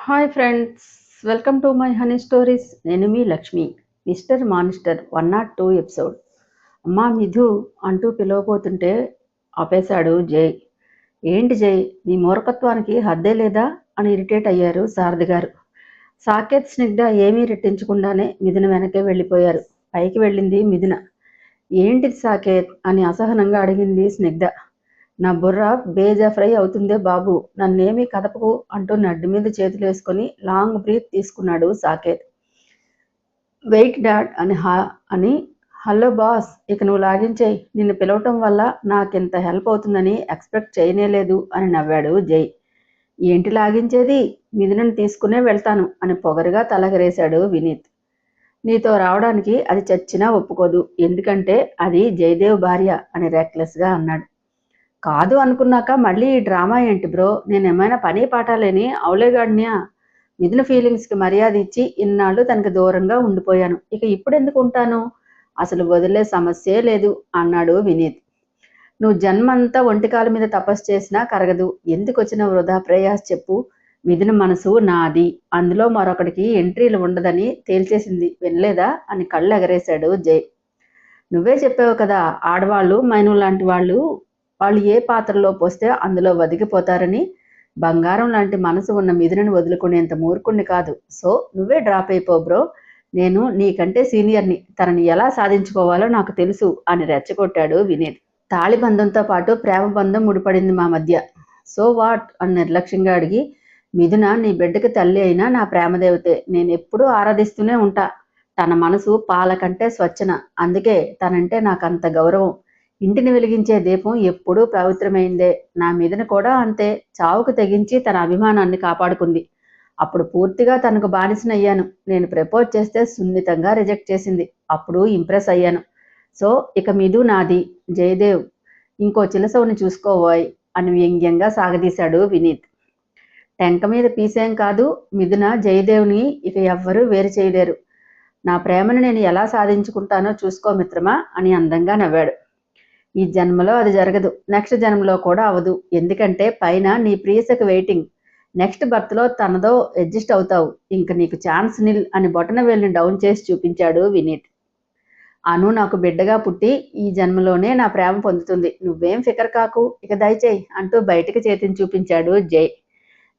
Hi friends, welcome to my honey stories. నేను మీ Lakshmi. Mister మానిస్టర్ 102 ఎపిసోడ్. అమ్మా మిథు అంటూ పిలవబోతుంటే ఆపేశాడు జై. ఏంటి జై, నీ మూర్ఖత్వానికి హద్దే లేదా అని ఇరిటేట్ అయ్యారు సారథి గారు. సాకేత్ స్నిగ్ధ ఏమీ రెట్టించకుండానే మిథున వెనకే వెళ్ళిపోయారు. పైకి వెళ్ళింది మిథున. ఏంటిది సాకేత్ అని అసహనంగా అడిగింది స్నిగ్ధ. నా బుర్ర బేజా ఫ్రై అవుతుందే బాబు, నన్నేమీ కదపకు అంటూ నడ్డి మీద చేతులు వేసుకొని లాంగ్ బ్రీత్ తీసుకున్నాడు సాకేత్. వెయిట్ డాడ్ అని హలో బాస్, ఇక నువ్వు లాగించేయి, నిన్ను పిలవటం వల్ల నాకింత హెల్ప్ అవుతుందని ఎక్స్పెక్ట్ చేయనేలేదు అని నవ్వాడు జై. ఏంటి లాగించేది, మిథునని తీసుకునే వెళ్తాను అని పొగరుగా తలగరేశాడు వినీత్. నీతో రావడానికి అది చచ్చినా ఒప్పుకోదు, ఎందుకంటే అది జయదేవ్ భార్య అని రెక్లెస్గా అన్నాడు. కాదు అనుకున్నాక మళ్ళీ ఈ డ్రామా ఏంటి బ్రో, నేనేమైనా పని పాట లేని అవులేగాడినా? మిథున ఫీలింగ్స్కి మర్యాద ఇచ్చి ఇన్నాళ్ళు తనకి దూరంగా ఉండిపోయాను, ఇక ఇప్పుడు ఎందుకు ఉంటాను? అసలు వదిలే సమస్యే లేదు అన్నాడు వినీత్. నువ్వు జన్మంతా ఒంటికాల మీద తపస్సు చేసినా కరగదు, ఎందుకు వచ్చిన వృధా ప్రయాస్ చెప్పు. మిథున మనసు నాది, అందులో మరొకటికి ఎంట్రీలు ఉండదని తేల్చేసింది, వినలేదా అని కళ్ళు ఎగరేశాడు జై. నువ్వే చెప్పావు కదా, ఆడవాళ్ళు మైను లాంటి వాళ్ళు ఏ పాత్రలో పోస్తే అందులో వదిగిపోతారని. బంగారం లాంటి మనసు ఉన్న మిథునని వదులుకునేంత మూర్ఖుణ్ణి కాదు. సో నువ్వే డ్రాప్ అయిపో బ్రో, నేను నీకంటే సీనియర్ని, తనని ఎలా సాధించుకోవాలో నాకు తెలుసు అని రెచ్చగొట్టాడు వినీత్. తాళి బంధంతో పాటు ప్రేమ బంధం ముడిపడింది మా మధ్య. సో వాట్ అని నిర్లక్ష్యంగా అడిగి, మిథున నీ బిడ్డకి తల్లి అయినా నా ప్రేమదేవతే, నేను ఎప్పుడూ ఆరాధిస్తూనే ఉంటా. తన మనసు పాల కంటే స్వచ్ఛన, అందుకే తనంటే నాకంత గౌరవం. ఇంటిని వెలిగించే దీపం ఎప్పుడూ పవిత్రమైందే. నా మీదన కూడా అంతే, చావుకు తెగించి తన అభిమానాన్ని కాపాడుకుంది. అప్పుడు పూర్తిగా తనకు బానిసనయ్యాను. నేను ప్రపోజ్ చేస్తే సున్నితంగా రిజెక్ట్ చేసింది, అప్పుడు ఇంప్రెస్ అయ్యాను. సో ఇక మిథు నాది, జయదేవ్ ఇంకో చిలసవుని చూసుకోబోయ్ అని వ్యంగ్యంగా సాగదీశాడు వినీత్. టెంక మీద పీసేం కాదు, మిథున జయదేవ్ని ఇక ఎవ్వరూ వేరు చేయలేరు. నా ప్రేమను నేను ఎలా సాధించుకుంటానో చూసుకో మిత్రమా అని అందంగా నవ్వాడు. ఈ జన్మలో అది జరగదు, నెక్స్ట్ జన్మలో కూడా అవదు, ఎందుకంటే పైన నీ ప్రియసకు వెయిటింగ్. నెక్స్ట్ బర్త్లో తనదో అడ్జస్ట్ అవుతావు, ఇంక నీకు ఛాన్స్ నిల్ అని బొటన వేలిని డౌన్ చేసి చూపించాడు వినీత్. అను నాకు బిడ్డగా పుట్టి ఈ జన్మలోనే నా ప్రేమ పొందుతుంది, నువ్వేం ఫికర్ కాకు, ఇక దయచేయి అంటూ బయటికి చేతిని చూపించాడు జై.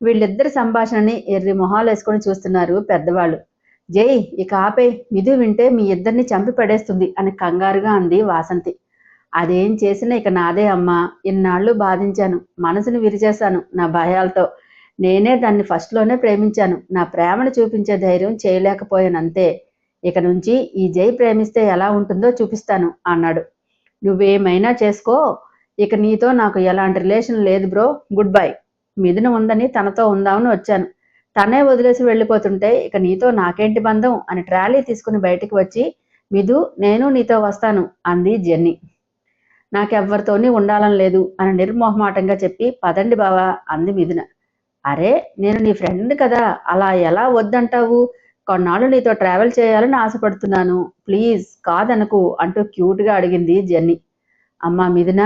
వీళ్ళిద్దరి సంభాషణని ఎర్రి మొహాలు వేసుకొని చూస్తున్నారు పెద్దవాళ్ళు. జై ఇక ఆపే, మిథు వింటే మీ ఇద్దరిని చంపి పడేస్తుంది అని కంగారుగా అంది వాసంతి. అదేం చేసినా ఇక నాదే అమ్మా, ఇన్నాళ్ళు బాధించాను, మనసుని విరిచేశాను నా భయాలతో. నేనే దాన్ని ఫస్ట్లోనే ప్రేమించాను, నా ప్రేమను చూపించే ధైర్యం చేయలేకపోయానంతే. ఇక నుంచి ఈ జై ప్రేమిస్తే ఎలా ఉంటుందో చూపిస్తాను అన్నాడు. నువ్వేమైనా చేసుకో, ఇక నీతో నాకు ఎలాంటి రిలేషన్ లేదు బ్రో, గుడ్ బై. మిథున ఉందని తనతో ఉందామని వచ్చాను, తనే వదిలేసి వెళ్ళిపోతుంటే ఇక నీతో నాకేంటి బంధం అని ట్రాలీ తీసుకుని బయటికి వచ్చి, మిథు నేను నీతో వస్తాను అంది జెన్నీ. నాకెవ్వరితోని ఉండాలని లేదు అని నిర్మోహమాటంగా చెప్పి, పదండి బావా అంది మిథున. అరే నేను నీ ఫ్రెండ్ కదా, అలా ఎలా వద్దంటావు? కొన్నాళ్ళు నీతో ట్రావెల్ చేయాలని ఆశపడుతున్నాను, ప్లీజ్ కాదనకు అంటూ క్యూట్గా అడిగింది జెన్నీ. అమ్మా మిథున,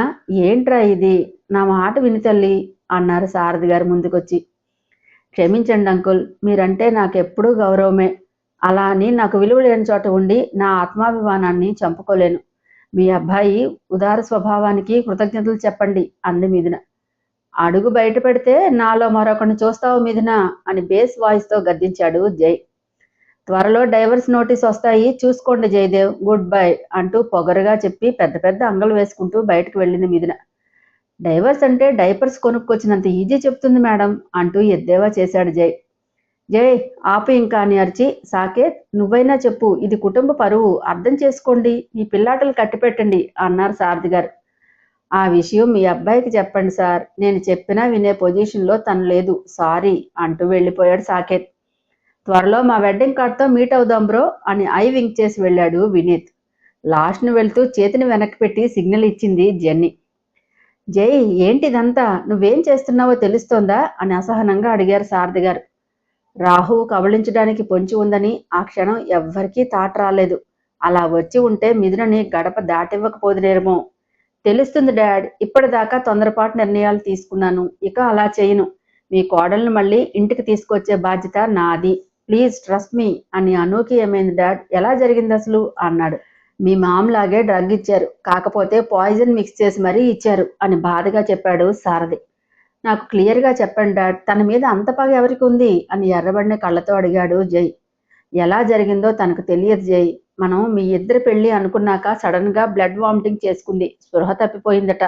ఏంట్రా ఇది, నా మాట విని తల్లి అన్నారు సారథి గారు ముందుకొచ్చి. క్షమించండి అంకుల్, మీరంటే నాకెప్పుడూ గౌరవమే. అలా అని నాకు విలువ లేని చోట ఉండి నా ఆత్మాభిమానాన్ని చంపుకోలేను. మీ అబ్బాయి ఉదార స్వభావానికి కృతజ్ఞతలు చెప్పండి అంది మిథున. అడుగు బయట పెడితే నాలో మరొకరిని చూస్తావు మిథున అని బేస్ వాయిస్తో గద్దించాడు జై. త్వరలో డైవర్స్ నోటీస్ వస్తాయి, చూసుకోండి జయదేవ్, గుడ్ బై అంటూ పొగరుగా చెప్పి పెద్ద పెద్ద అంగలు వేసుకుంటూ బయటకు వెళ్ళింది మిథున. డైవర్స్ అంటే డైపర్స్ కొనుక్కొచ్చినంత ఈజీ చెప్తుంది మేడం అంటూ ఎద్దేవా చేశాడు జై. జై ఆపు ఇంకా అని అరిచి, సాకేత్ నువ్వైనా చెప్పు, ఇది కుటుంబ పరువు, అర్థం చేసుకోండి, ఈ పిల్లాటలు కట్టిపెట్టండి అన్నారు సారథి గారు. ఆ విషయం మీ అబ్బాయికి చెప్పండి సార్, నేను చెప్పినా వినే పొజిషన్లో తను లేదు, సారీ అంటూ వెళ్ళిపోయాడు సాకేత్. త్వరలో మా వెడ్డింగ్ కార్డ్తో మీట్ అవుదాం బ్రో అని ఐ వింక్ చేసి వెళ్ళాడు వినీత్. లాస్ట్ను వెళ్తూ చేతిని వెనక్కి పెట్టి సిగ్నల్ ఇచ్చింది జెన్నీ. జై ఏంటిదంతా, నువ్వేం చేస్తున్నావో తెలుస్తోందా అని అసహనంగా అడిగారు సారథి గారు. రాహువు కబళించడానికి పొంచి ఉందని ఆ క్షణం ఎవ్వరికీ తాట రాలేదు. అలా వచ్చి ఉంటే మిథునని గడప దాటివ్వకపోదునేమో. తెలుస్తుంది డాడ్, ఇప్పటిదాకా తొందరపాటు నిర్ణయాలు తీసుకున్నాను, ఇక అలా చేయను. మీ కోడల్ని మళ్ళీ ఇంటికి తీసుకొచ్చే బాధ్యత నాది. ప్లీజ్ ట్రస్ట్ మీ అని అనుకి ఏమైంది డాడ్, ఎలా జరిగింది అసలు అన్నాడు. మీ మామలాగే డ్రగ్ ఇచ్చారు, కాకపోతే పాయిజన్ మిక్స్ చేసి మరీ ఇచ్చారు అని బాధగా చెప్పాడు సారథి. నాకు క్లియర్గా చెప్పండి డాడ్, తన మీద అంత పగ ఎవరికి ఉంది అని ఎర్రబడిన కళ్ళతో అడిగాడు జై. ఎలా జరిగిందో తనకు తెలియదు జై. మనం మీ ఇద్దరి పెళ్లి అనుకున్నాక సడన్ గా బ్లడ్ వామిటింగ్ చేసుకుంది, స్పృహ తప్పిపోయిందట.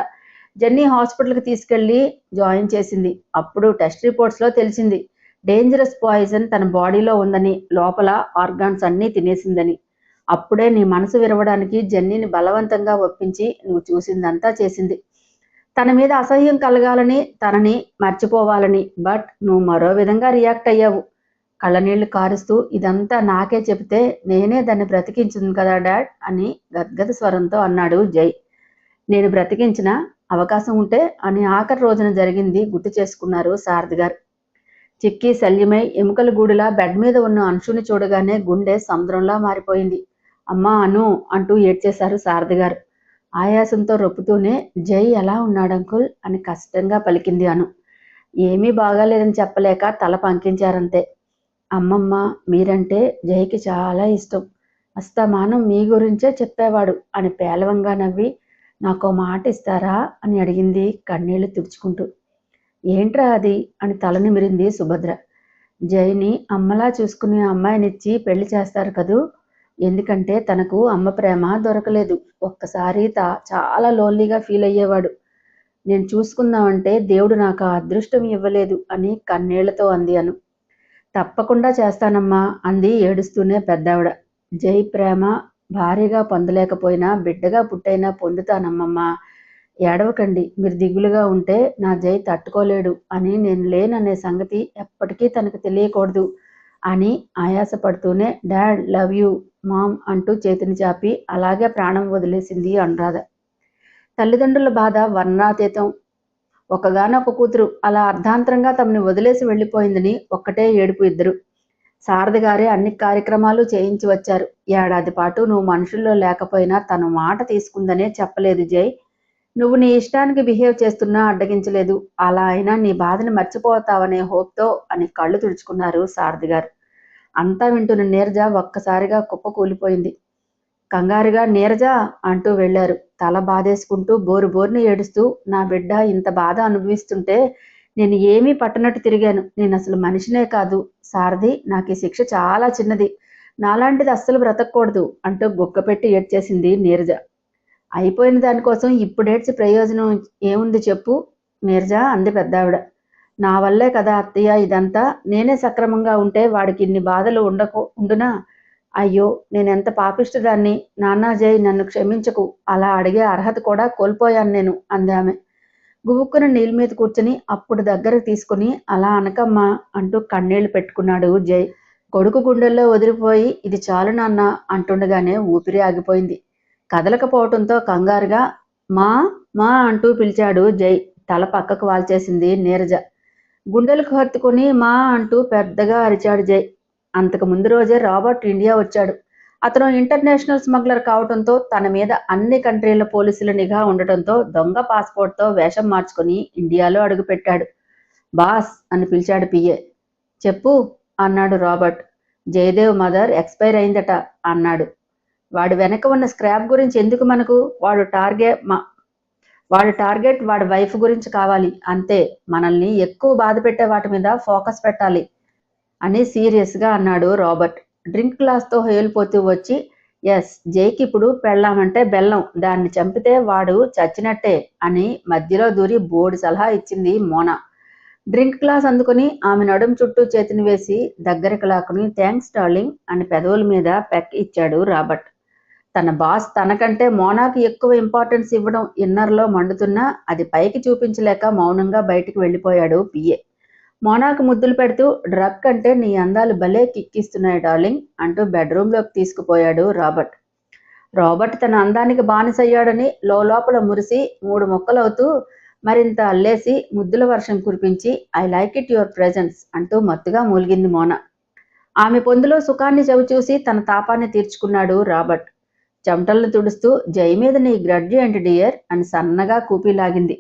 జెన్నీ హాస్పిటల్కి తీసుకెళ్లి జాయిన్ చేసింది. అప్పుడు టెస్ట్ రిపోర్ట్స్లో తెలిసింది డేంజరస్ పాయిజన్ తన బాడీలో ఉందని, లోపల ఆర్గాన్స్ అన్నీ తినేసిందని. అప్పుడే నీ మనసు విరవడానికి జెన్నీని బలవంతంగా ఒప్పించి నువ్వు చూసిందంతా చేసింది. తన మీద అసహ్యం కలగాలని, తనని మర్చిపోవాలని. బట్ నువ్వు మరో విధంగా రియాక్ట్ అయ్యావు. కళ్ళనీళ్లు కారుస్తూ ఇదంతా నాకే చెబితే నేనే దాన్ని బ్రతికించింది కదా డాడ్ అని గద్గద స్వరంతో అన్నాడు జై. నేను బ్రతికించిన అవకాశం ఉంటే అని ఆఖరి రోజున జరిగింది గుర్తు చేసుకున్నారు సారథి గారు. చిక్కి శల్యమై ఎముకల గూడులా బెడ్ మీద ఉన్న అంశుని చూడగానే గుండె సముద్రంలా మారిపోయింది. అమ్మా అను అంటూ ఏడ్చేశారు సారథి గారు. ఆయాసంతో రొప్పుతూనే జై ఎలా ఉన్నాడు అంకుల్ అని కష్టంగా పలికింది అను. ఏమీ బాగాలేదని చెప్పలేక తల పంకించారంతే. అమ్మమ్మ మీరంటే జైకి చాలా ఇష్టం, అస్తమానం మీ గురించే చెప్పేవాడు అని పేలవంగా నవ్వి నాకో మాట ఇస్తారా అని అడిగింది కన్నీళ్లు తుడుచుకుంటూ. ఏంట్రా అది అని తల నిమిరింది సుభద్ర. జైని అమ్మలా చూసుకునే అమ్మాయినిచ్చి పెళ్లి చేస్తారు కదూ, ఎందుకంటే తనకు అమ్మ ప్రేమ దొరకలేదు. ఒక్కసారి చాలా లోన్లీగా ఫీల్ అయ్యేవాడు. నేను చూసుకుందామంటే దేవుడు నాకు ఆ అదృష్టం ఇవ్వలేదు అని కన్నీళ్లతో అంది అను. తప్పకుండా చేస్తానమ్మా అంది ఏడుస్తూనే పెద్దావిడ. జై ప్రేమ భారీగా పొందలేకపోయినా బిడ్డగా పుట్టైనా పొందుతానమ్మమ్మా, ఏడవకండి, మీరు దిగులుగా ఉంటే నా జై తట్టుకోలేడు అని, నేను లేననే సంగతి ఎప్పటికీ తనకు తెలియకూడదు అని ఆయాసపడుతూనే డాడ్ లవ్ యూ మామ్ అంటూ చేతిని చాపి అలాగే ప్రాణం వదిలేసింది అనురాధ. తల్లిదండ్రుల బాధ వర్ణాతీతం. ఒకగానొక కూతురు అలా అర్ధాంతరంగా తమని వదిలేసి వెళ్ళిపోయిందని ఒక్కటే ఏడుపు ఇద్దరు. సారథి గారే అన్ని కార్యక్రమాలు చేయించి వచ్చారు. ఏడాది పాటు నువ్వు మనుషుల్లో లేకపోయినా తను మాట తీసుకుందనే చెప్పలేదు జై. నువ్వు నీ ఇష్టానికి బిహేవ్ చేస్తున్నా అడ్డగించలేదు. అలా అయినా నీ బాధని మర్చిపోతావనే హోప్తో అని కళ్ళు తుడుచుకున్నారు సారథి గారు. అంతా వింటున్న నీరజ ఒక్కసారిగా కుప్ప కూలిపోయింది. కంగారుగా నీరజ అంటూ వెళ్లారు. తల బాధేసుకుంటూ బోరు బోరుని ఏడుస్తూ నా బిడ్డ ఇంత బాధ అనుభవిస్తుంటే నేను ఏమీ పట్టనట్టు తిరిగాను. నేను అసలు మనిషినే కాదు సారథి, నాకు ఈ శిక్ష చాలా చిన్నది, నాలాంటిది అస్సలు బ్రతకూడదు అంటూ గుక్కపెట్టి ఏడ్చేసింది నీరజ. అయిపోయిన దానికోసం ఇప్పుడేడ్చి ప్రయోజనం ఏముంది చెప్పు నీరజ అంది పెద్దావిడ. నా వల్లే కదా అత్తయ్య ఇదంతా, నేనే సక్రమంగా ఉంటే వాడికి ఇన్ని బాధలు ఉండునా? అయ్యో నేనెంత పాపిష్టిదాన్ని, నాన్నా జై నన్ను క్షమించకు, అలా అడిగే అర్హత కూడా కోల్పోయాను నేను అంది ఆమె. గువుక్కున నీళ్ళ మీద కూర్చుని అప్పుడు దగ్గరకు తీసుకుని అలా అనకమ్మా అంటూ కన్నీళ్లు పెట్టుకున్నాడు జై. కొడుకు గుండెల్లో వదిలిపోయి ఇది చాలు నాన్న అంటుండగానే ఊపిరి ఆగిపోయింది. కదలకపోవటంతో కంగారుగా మా మా అంటూ పిలిచాడు జై. తల పక్కకు వాల్చేసింది నీరజ. గుండెలకు హత్తుకుని మా అంటూ పెద్దగా అరిచాడు జై. అంతకు ముందు రోజే రాబర్ట్ ఇండియా వచ్చాడు. అతను ఇంటర్నేషనల్ స్మగ్లర్ కావడంతో తన మీద అన్ని కంట్రీల పోలీసుల నిఘా ఉండటంతో దొంగ పాస్పోర్ట్తో వేషం మార్చుకుని ఇండియాలో అడుగుపెట్టాడు. బాస్ అని పిలిచాడు పిఏ. చెప్పు అన్నాడు రాబర్ట్. జయదేవ్ మదర్ ఎక్స్పైర్ అయిందట అన్నాడు. వాడి వెనక ఉన్న స్క్రాప్ గురించి ఎందుకు మనకు, వాడు టార్గెట్ వాడి వైఫ్ గురించి కావాలి అంతే, మనల్ని ఎక్కువ బాధ పెట్టే వాటి మీద ఫోకస్ పెట్టాలి అని సీరియస్గా అన్నాడు రాబర్ట్. డ్రింక్ గ్లాస్తో హేలిపోతూ వచ్చి ఎస్ జైకి ఇప్పుడు పెళ్ళామంటే బెల్లం, దాన్ని చంపితే వాడు చచ్చినట్టే అని మధ్యలో దూరి బోర్డు సలహా ఇచ్చింది మోనా. డ్రింక్ గ్లాస్ అందుకుని ఆమె నడుం చుట్టూ చేతిని వేసి దగ్గరకు లాక్కుని థ్యాంక్స్ డార్లింగ్ అని పెదవుల మీద పెక్ ఇచ్చాడు రాబర్ట్. తన బాస్ తనకంటే మోనాకి ఎక్కువ ఇంపార్టెన్స్ ఇవ్వడం ఇన్నర్లో మండుతున్నా అది పైకి చూపించలేక మౌనంగా బయటికి వెళ్ళిపోయాడు పిఏ. మోనాకు ముద్దులు పెడుతూ డ్రగ్ అంటే నీ అందాలు భలే కిక్కిస్తున్నాయి డార్లింగ్ అంటూ బెడ్రూమ్లోకి తీసుకుపోయాడు రాబర్ట్. రాబర్ట్ తన అందానికి బానిసయ్యాడని లోపల మురిసి 3 ముక్కలవుతూ మరింత అల్లేసి ముద్దుల వర్షం కురిపించి I like it your presence అంటూ మత్తుగా మూలిగింది మోనా. ఆమె పొందులో సుఖాన్ని చవిచూసి తన తాపాన్ని తీర్చుకున్నాడు రాబర్ట్. చెమటలను తుడుస్తూ జై మీద నీ గ్రడ్జి ఏంటి డియర్ అని సన్నగా కూపిలాగింది.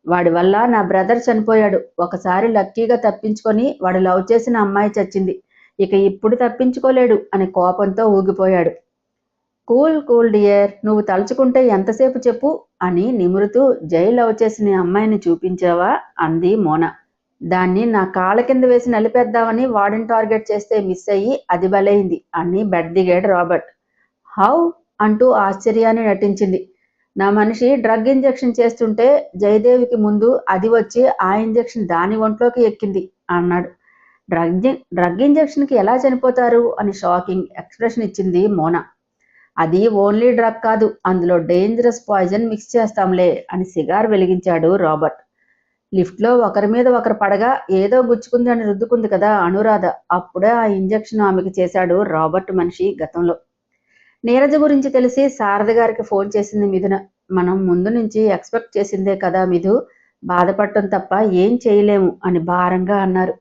వాడి వల్ల నా బ్రదర్ చనిపోయాడు. ఒకసారి లక్కీగా తప్పించుకొని వాడు లవ్ చేసిన అమ్మాయి చచ్చింది. ఇక ఇప్పుడు తప్పించుకోలేడు అని కోపంతో ఊగిపోయాడు. కూల్ కూల్ డియర్, నువ్వు తలుచుకుంటే ఎంతసేపు చెప్పు అని నిమురుతూ జై లవ్ చేసిన అమ్మాయిని చూపించావా అంది మోన. దాన్ని నా కాళ్ళ కింద వేసి నలిపేద్దామని వాడిని టార్గెట్ చేస్తే మిస్ అయ్యి అది బలైంది అని బెడ్ దిగాడు రాబర్ట్. హౌ అంటూ ఆశ్చర్యాన్ని నటించింది. నా మనిషి డ్రగ్ ఇంజెక్షన్ చేస్తుంటే జయదేవికి ముందు అది వచ్చి ఆ ఇంజెక్షన్ దాని ఒంట్లోకి ఎక్కింది అన్నాడు. డ్రగ్ ఇంజెక్షన్కి ఎలా చనిపోతారు అని షాకింగ్ ఎక్స్ప్రెషన్ ఇచ్చింది మోన. అది ఓన్లీ డ్రగ్ కాదు, అందులో డేంజరస్ పాయిజన్ మిక్స్ చేస్తాంలే అని సిగార్ వెలిగించాడు రాబర్ట్. లిఫ్ట్లో ఒకరి మీద ఒకరు పడగా ఏదో గుచ్చుకుంది అని రుద్దుకుంది కదా అనురాధ, అప్పుడే ఆ ఇంజెక్షన్ ఆమెకు చేశాడు రాబర్ట్ మనిషి గతంలో. నీరజ గురించి తెలిసి శారద గారికి ఫోన్ చేసింది మిథున. మనం ముందు నుంచి ఎక్స్పెక్ట్ చేసిందే కదా మిథు, బాధపడటం తప్ప ఏం చేయలేము అని భారంగా అన్నారు.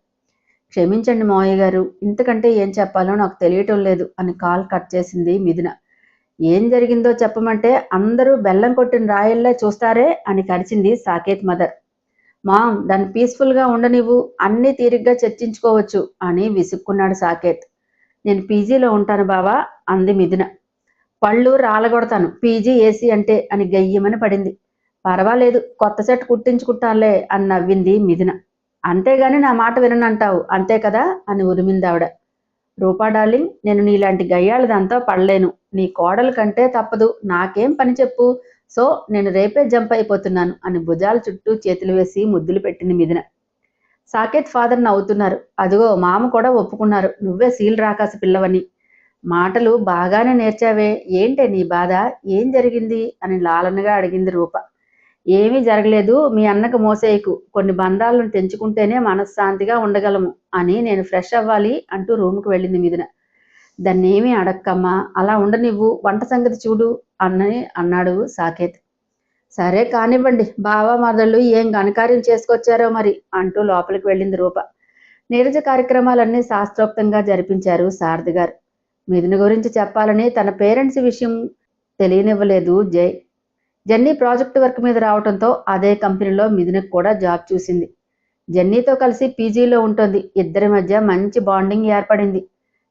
క్షమించండి మావయ్య గారు, ఇంతకంటే ఏం చెప్పాలో నాకు తెలియటం లేదు అని కాల్ కట్ చేసింది మిథున. ఏం జరిగిందో చెప్పమంటే అందరూ బెల్లం కొట్టిన రాయల్లా చూస్తారే అని కరిచింది సాకేత్ మదర్. మామ్, దాన్ని పీస్ఫుల్గా ఉండనివ్వు, అన్నీ తీరిగ్గా చర్చించుకోవచ్చు అని విసుక్కున్నాడు సాకేత్. నేను పీజీలో ఉంటాను బావా అంది మిథున. పళ్ళు రాలగొడతాను పీజీ ఏసీ అంటే అని గయ్యమని పడింది. పర్వాలేదు, కొత్త సెట్ కుట్టించుకుంటానులే అని నవ్వింది మిథున. అంతేగాని నా మాట విననంటావు అంతే కదా అని ఉరిమింది ఆవిడ. రూపా డార్లింగ్, నేను నీలాంటి గయ్యాళ్ళదంతా పడలేను. నీ కోడలు కంటే తప్పదు, నాకేం పని చెప్పు. సో నేను రేపే జంప్ అయిపోతున్నాను అని భుజాల చుట్టూ చేతులు వేసి ముద్దులు పెట్టింది మిథున. సాకేత్ ఫాదర్ నవ్వుతున్నారు. అదిగో మామ కూడా ఒప్పుకున్నారు, నువ్వే సీల్ రాకాసి పిల్లవని. మాటలు బాగానే నేర్చావే, ఏంటే నీ బాధ, ఏం జరిగింది అని లాలనగా అడిగింది రూప. ఏమీ జరగలేదు, మీ అన్నకు మోసేయకు, కొన్ని బంధాలను తెంచుకుంటేనే మనశ్శాంతిగా ఉండగలము అని నేను ఫ్రెష్ అవ్వాలి అంటూ రూమ్కి వెళ్ళింది మిథున. దాన్ని ఏమీ అడక్కమ్మా, అలా ఉండనివ్వు, వంట సంగతి చూడు అన్నాడు సాకేత్. సరే కానివ్వండి, బావా మరదళ్ళు ఏం ఘనకార్యం చేసుకొచ్చారో మరి అంటూ లోపలికి వెళ్ళింది రూప. నీరజ కార్యక్రమాలన్నీ శాస్త్రోక్తంగా జరిపించారు శారద గారు. మిథున గురించి చెప్పాలని తన పేరెంట్స్ విషయం తెలియనివ్వలేదు జై. జెన్నీ ప్రాజెక్ట్ వర్క్ మీద రావడంతో అదే కంపెనీలో మిథునకు కూడా జాబ్ చూసింది. జెన్నీతో కలిసి పీజీలో ఉంటుంది. ఇద్దరి మధ్య మంచి బాండింగ్ ఏర్పడింది.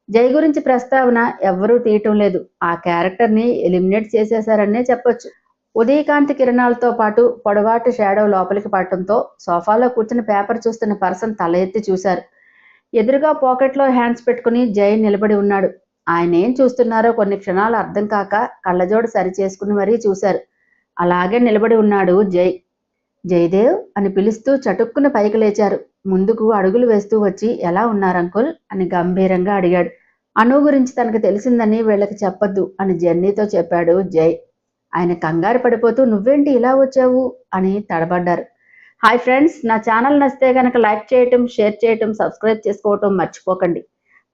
జై గురించి ప్రస్తావన ఎవ్వరూ తీయటం లేదు. ఆ క్యారెక్టర్ని ఎలిమినేట్ చేసేశారనే చెప్పొచ్చు. ఉదయకాంతి కిరణాలతో పాటు పొడవాటి షాడో లోపలికి పడటంతో సోఫాలో కూర్చుని పేపర్ చూస్తున్న పర్సన్ తల ఎత్తి చూశారు. ఎదురుగా పాకెట్లో హ్యాండ్స్ పెట్టుకుని జై నిలబడి ఉన్నాడు. ఆయన ఏం చూస్తున్నారో కొన్ని క్షణాలు అర్థం కాక కళ్ళజోడు సరి చేసుకుని మరీ చూశారు. అలాగే నిలబడి ఉన్నాడు జై. జయదేవ్ అని పిలుస్తూ చటుక్కున పైకి లేచారు. ముందుకు అడుగులు వేస్తూ వచ్చి ఎలా ఉన్నారంకుల్ అని గంభీరంగా అడిగాడు. అను గురించి తనకు తెలిసిందని వీళ్ళకి చెప్పొద్దు అని జెన్నీతో చెప్పాడు జై. ఆయన కంగారు పడిపోతూ నువ్వేంటి ఇలా వచ్చావు అని తడబడ్డారు. హాయ్ ఫ్రెండ్స్, నా ఛానల్ నచ్చితే కనుక లైక్ చేయటం, షేర్ చేయటం, సబ్స్క్రైబ్ చేసుకోవటం మర్చిపోకండి.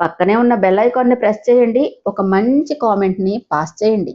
పక్కనే ఉన్న బెల్ ఐకాన్ని ప్రెస్ చేయండి. ఒక మంచి కామెంట్ని పాస్ చేయండి.